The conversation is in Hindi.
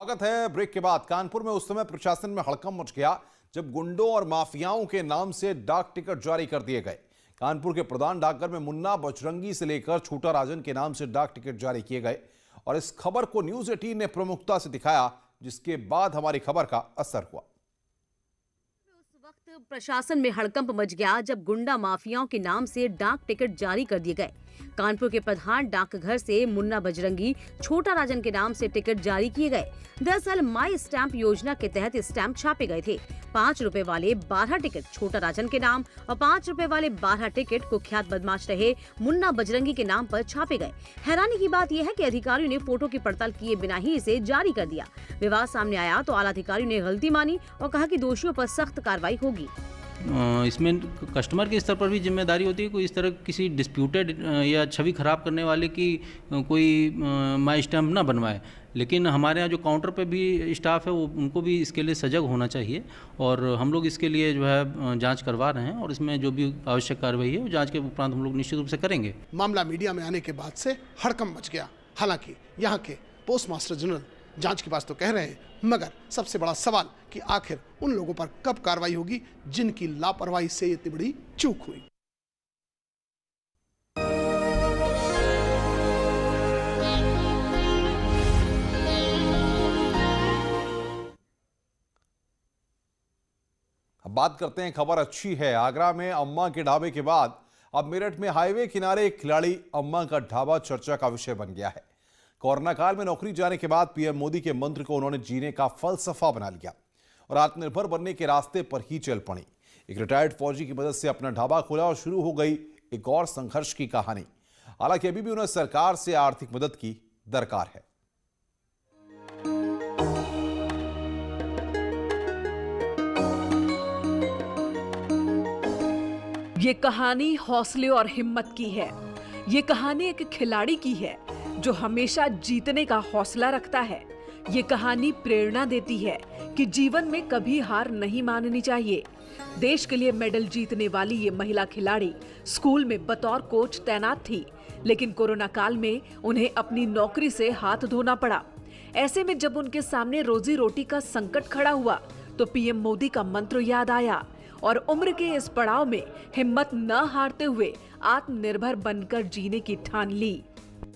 स्वागत है। ब्रेक के बाद कानपुर में उस समय प्रशासन में हड़कंप मच गया जब गुंडों और माफियाओं के नाम से डाक टिकट जारी कर दिए गए। कानपुर के प्रधान डाकघर में मुन्ना बजरंगी से लेकर छोटा राजन के नाम से डाक टिकट जारी किए गए और इस खबर को न्यूज 18 ने प्रमुखता से दिखाया, जिसके बाद हमारी खबर का असर हुआ। उस वक्त प्रशासन में हड़कंप मच गया जब गुंडा माफियाओं के नाम से डाक टिकट जारी कर दिए गए। कानपुर के प्रधान डाकघर से मुन्ना बजरंगी, छोटा राजन के नाम से टिकट जारी किए गए। दरअसल माई स्टैंप योजना के तहत स्टैंप छापे गए थे। 5 रुपए वाले 12 टिकट छोटा राजन के नाम और 5 रुपए वाले 12 टिकट कुख्यात बदमाश रहे मुन्ना बजरंगी के नाम पर छापे गए। हैरानी की बात यह है कि अधिकारियों ने फोटो की पड़ताल किए बिना ही इसे जारी कर दिया। विवाद सामने आया तो आला अधिकारियों ने गलती मानी और कहा कि दोषियों पर सख्त कार्रवाई होगी। इसमें कस्टमर के स्तर पर भी जिम्मेदारी होती है। कोई इस तरह किसी डिस्प्यूटेड या छवि खराब करने वाले की कोई माई स्टैम्प ना बनवाए। लेकिन हमारे यहाँ जो काउंटर पे भी स्टाफ है वो उनको भी इसके लिए सजग होना चाहिए और हम लोग इसके लिए जो है जांच करवा रहे हैं और इसमें जो भी आवश्यक कार्रवाई है वो जांच के उपरांत हम लोग निश्चित रूप से करेंगे। मामला मीडिया में आने के बाद से हड़कंप मच गया। हालांकि यहाँ के पोस्ट मास्टर जनरल जांच के पास तो कह रहे हैं, मगर सबसे बड़ा सवाल कि आखिर उन लोगों पर कब कार्रवाई होगी जिनकी लापरवाही से इतनी बड़ी चूक हुई। अब बात करते हैं, खबर अच्छी है। आगरा में अम्मा के ढाबे के बाद अब मेरठ में हाईवे किनारे एक खिलाड़ी अम्मा का ढाबा चर्चा का विषय बन गया है। कोरोना काल में नौकरी जाने के बाद पीएम मोदी के मंत्र को उन्होंने जीने का फलसफा बना लिया और आत्मनिर्भर बनने के रास्ते पर ही चल पड़ी। एक रिटायर्ड फौजी की मदद से अपना ढाबा खोला और शुरू हो गई एक और संघर्ष की कहानी। हालांकि अभी भी उन्हें सरकार से आर्थिक मदद की दरकार है। ये कहानी हौसले और हिम्मत की है। ये कहानी एक खिलाड़ी की है जो हमेशा जीतने का हौसला रखता है। ये कहानी प्रेरणा देती है कि जीवन में कभी हार नहीं माननी चाहिए। देश के लिए मेडल जीतने वाली ये महिला खिलाड़ी स्कूल में बतौर कोच तैनात थी, लेकिन कोरोना काल में उन्हें अपनी नौकरी से हाथ धोना पड़ा। ऐसे में जब उनके सामने रोजी रोटी का संकट खड़ा हुआ तो पीएम मोदी का मंत्र याद आया और उम्र के इस पड़ाव में हिम्मत न हारते हुए आत्मनिर्भर बनकर जीने की ठान ली।